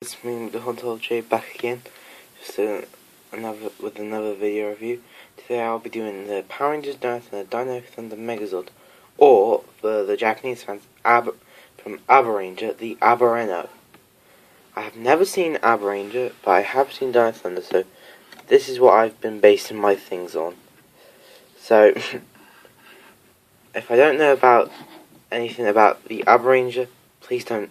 It's me, the Hunter J, back again, just another video review. Today I'll be doing the Power Rangers Dino and the Dino Thunder Megazord, or for the Japanese fans, from Abaranger, the Abarenoh. I have never seen Abaranger, but I have seen Dino Thunder, so this is what I've been basing my things on. So, if I don't know about anything about the Abaranger, please don't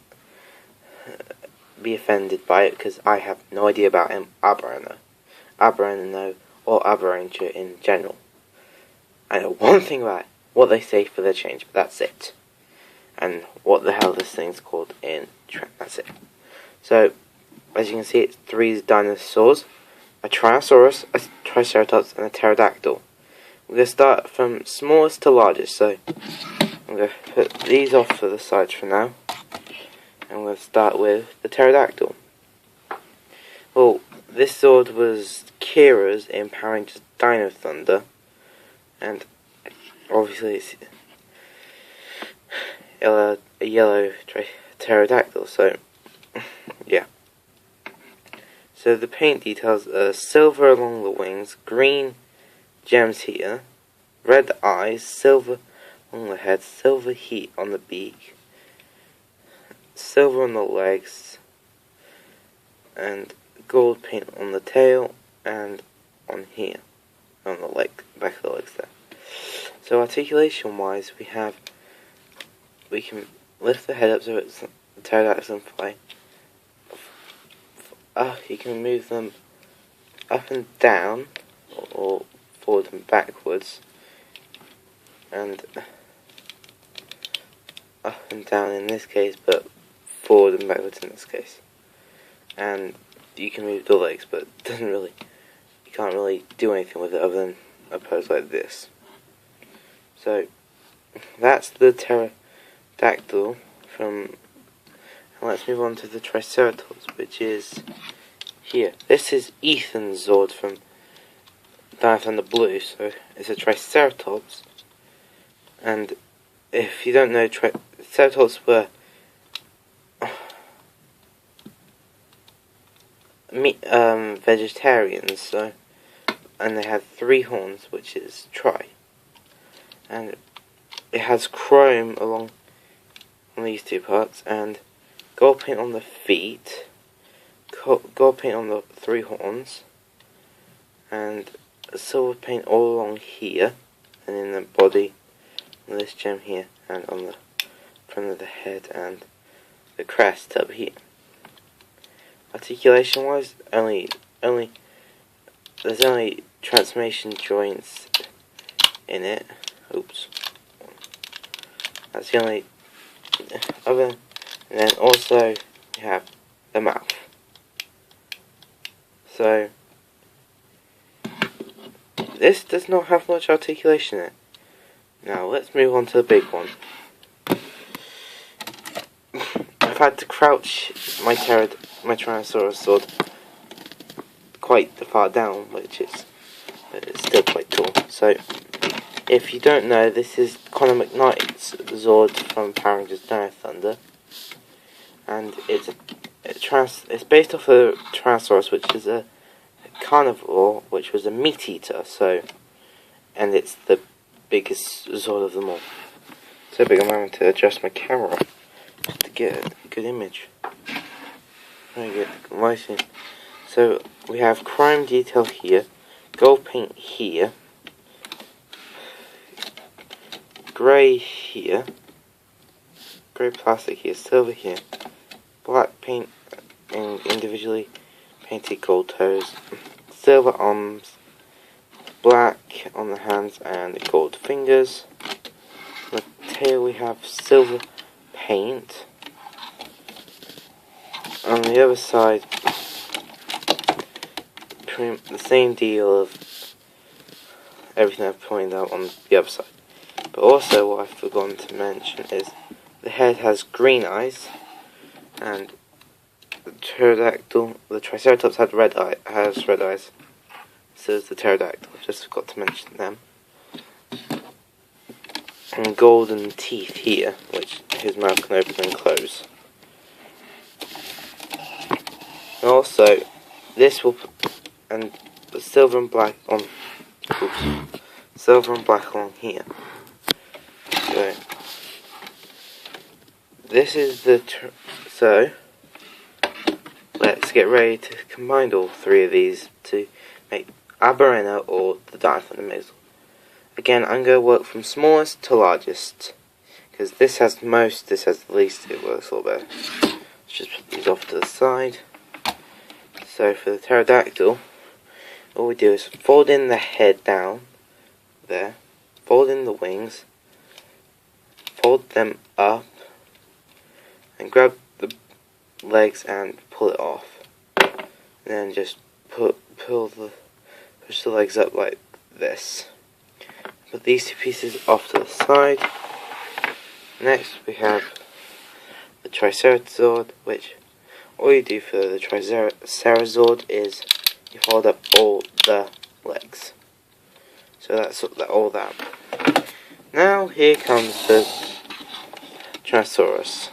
be offended by it, because I have no idea about abarenoh, or Abaranger in general. I know one thing about it, what they say for their change, but that's it. And what the hell this thing's called in Trent, that's it. So, as you can see, it's 3 dinosaurs, a Tyrannosaurus, a Triceratops, and a Pterodactyl. We're going to start from smallest to largest, so I'm going to put these off to the sides for now. I'm going to start with the Pterodactyl. Well, this sword was Kira's in Power Rangers Dino Thunder, and obviously it's a yellow Pterodactyl, so yeah. So the paint details are silver along the wings, green gems here, red eyes, silver on the head, silver heat on the beak, silver on the legs, and gold paint on the tail and on here, on the leg, back of the legs there. So articulation wise, we can lift the head up so it's the pterodactyl and fly. You can move them up and down, or forward and backwards, and up and down in this case, but forward and backwards in this case. And you can move the legs, but it doesn't really, you can't really do anything with it other than a pose like this. So that's the Pterodactyl from, and let's move on to the Triceratops, which is here. This is Ethan's Zord from Dino Thunder Blue, so it's a Triceratops, and if you don't know, Triceratops were vegetarians, so, and they had 3 horns, which is tri, and it has chrome along on these 2 parts, and gold paint on the feet, gold paint on the 3 horns, and silver paint all along here, and in the body, on this gem here, and on the front of the head, and the crest up here. Articulation wise, there's only transformation joints in it. Oops. That's the only other, and then also you have the mouth. So this does not have much articulation in it. Now let's move on to the big one. I've had to crouch my Tyrannosaurus sword quite far down, but it's still quite tall. So, if you don't know, this is Connor McKnight's Zord from Power Rangers Dino Thunder, and it's based off of Tyrannosaurus, which is a carnivore, which was a meat eater. So, and it's the biggest Zord of them all. So big, I'm having to adjust my camera to get a good image. Very good lighting. So we have chrome detail here, gold paint here, grey here, grey plastic here, silver here, black paint in individually painted gold toes, silver arms, black on the hands and gold fingers. On the tail we have silver paint. On the other side, the same deal of everything I've pointed out on the other side. But also, what I've forgotten to mention is the head has green eyes, and the Triceratops has red eyes. So does the Pterodactyl. I just forgot to mention them. And golden teeth here, which his mouth can open and close. And also, this will and the silver and black on, silver and black along here. So this is the so let's get ready to combine all three of these to make abarenoh or the dino from the megazord. Again, I'm going to work from smallest to largest because this has the most, this has the least. It works a little better. Let's just put these off to the side. So for the pterodactyl, all we do is fold in the head down there, fold in the wings, fold them up, and grab the legs and pull it off. And then just push the legs up like this. Put these two pieces off to the side. Next we have the triceratozord, which all you do for the triceratozord is you fold up all the legs. So that's all that. Now here comes the Tyrannosaurus.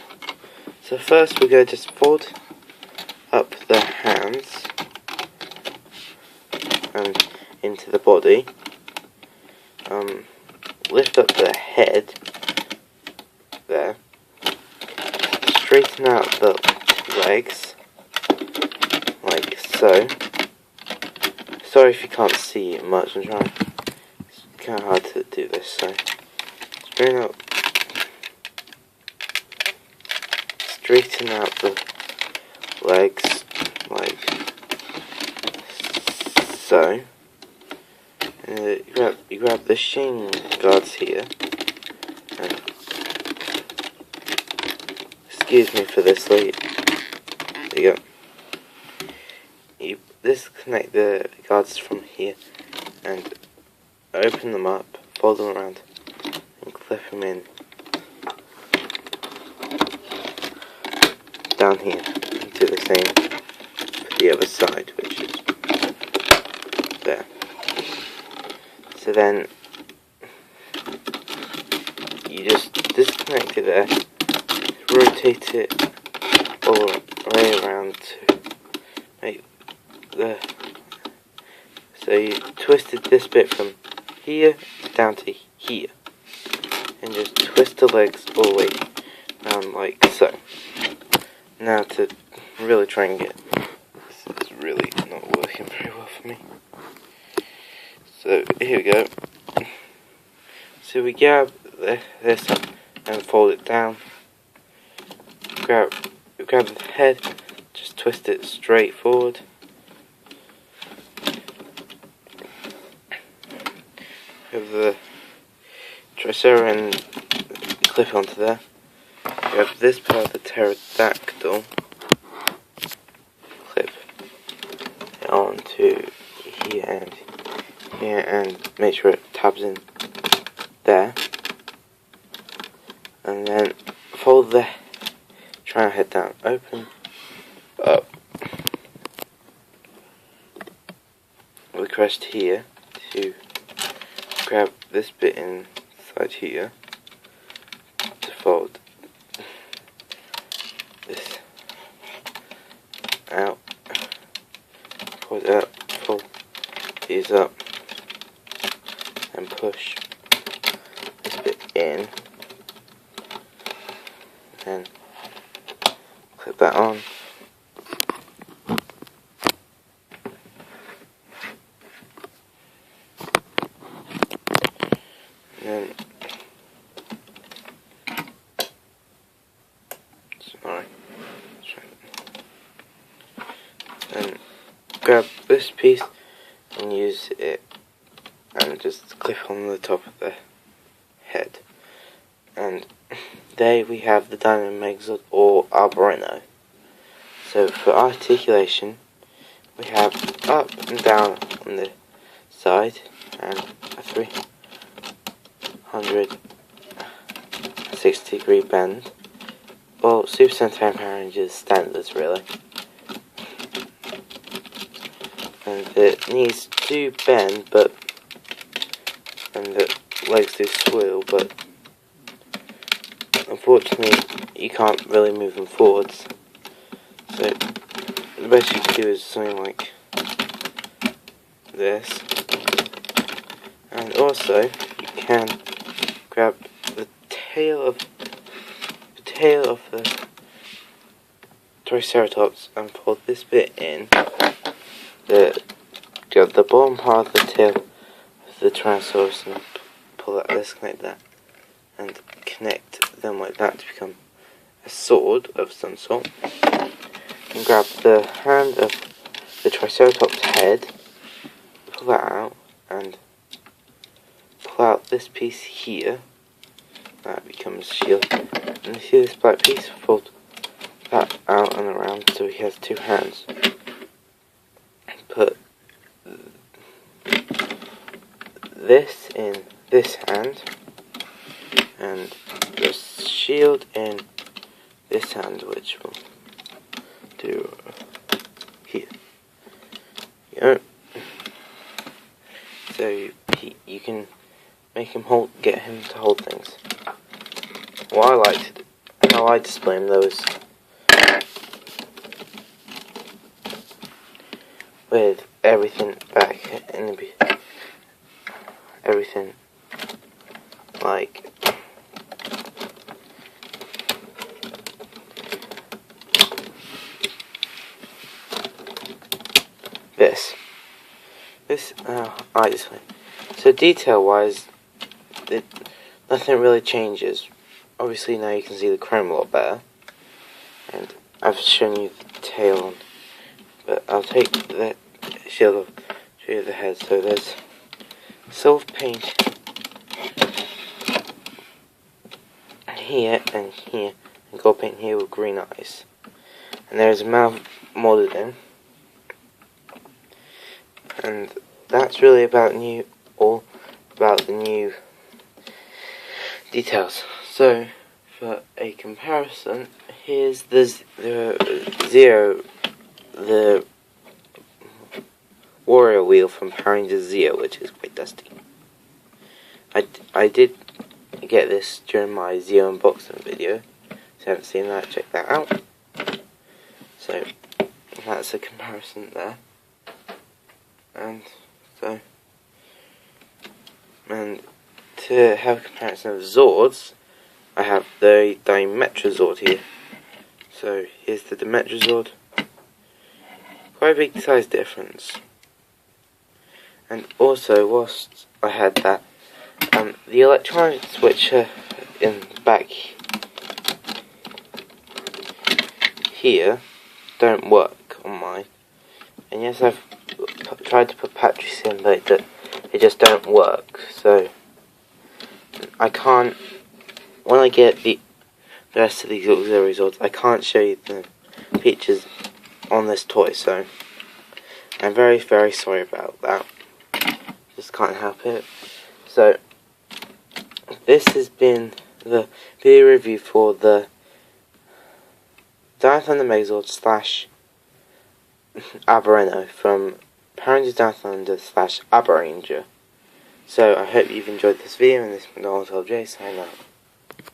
So first we're going to just fold up the hands and into the body. Lift up the head there. Straighten out the legs like so. Sorry if you can't see it much. I'm trying. It's kind of hard to do this. So straighten out the legs like so. And you grab the shin guards here, and excuse me for this, there you go. You disconnect the guards from here and open them up, fold them around, and clip them in down here, and do the same for the other side, which is there. So then you just disconnect it there, rotate it all the way around to make the. So you twisted this bit from here down to here, and just twist the legs all the way down like so. Now to really try and get this is really not working very well for me. So here we go. So we grab this and fold it down. Grab the head, just twist it straight forward. Have the triceratozord and clip onto there. Grab this part of the pterodactyl, clip it onto here and make sure it tabs in there, and then fold the triangle head down, open up the crest here to grab this bit inside here to fold this out, pull it up, pull these up, and push this bit in, and clip that on. And then, and grab this piece and use it and just clip on the top of the head, and there we have the dino megazord or abarenoh. So for articulation we have up and down on the side and a 360 degree bend. Well, Super Sentai Power Rangers standards really. And the knees do bend, and the legs do swivel, but unfortunately you can't really move them forwards. So best you can do is something like this, and also you can grab the tail of the Triceratops and fold this bit in. Grab the bottom part of the tail of the Tyrannosaurus and pull that, disconnect that, and connect them like that to become a sword of some sort. And grab the hand of the Triceratops head, pull that out, and pull out this piece here. That becomes a shield. And you see this black piece? Fold that out and around so he has two hands. Put this in this hand, and the shield in this hand, which will do here. So you can make him get him to hold things. How I display him though is with everything back in everything like this. I display. So detail wise, nothing really changes. Obviously now you can see the chrome a lot better, and I've shown you the tail, but I'll take the shield off, show you the head. So there's silver paint here and here, and gold paint here with green eyes, and there's a mouth molded in, and that's really all about the new details. So, for a comparison, here's the Zero, the warrior wheel from Power Rangers Zero, which is quite dusty. I did get this during my Zero unboxing video. If you haven't seen that, check that out. So, that's a comparison there. And to have a comparison of Zords, I have the Dimetrazord here. So here's the Dimetrazord. Quite a big size difference. And also, whilst I had that, the electronic switcher in the back here don't work on mine. And yes, I've tried to put batteries in, but they just don't work. So I can't. When I get the rest of these auxiliary results, I can't show you the features on this toy. So I'm very, very sorry about that. Just can't help it. So this has been the video review for the Dino Thunder Megazord / abarenoh from Power Rangers Dino Thunder / Abaranger. So I hope you've enjoyed this video, and this is McDonald's LJ signing out.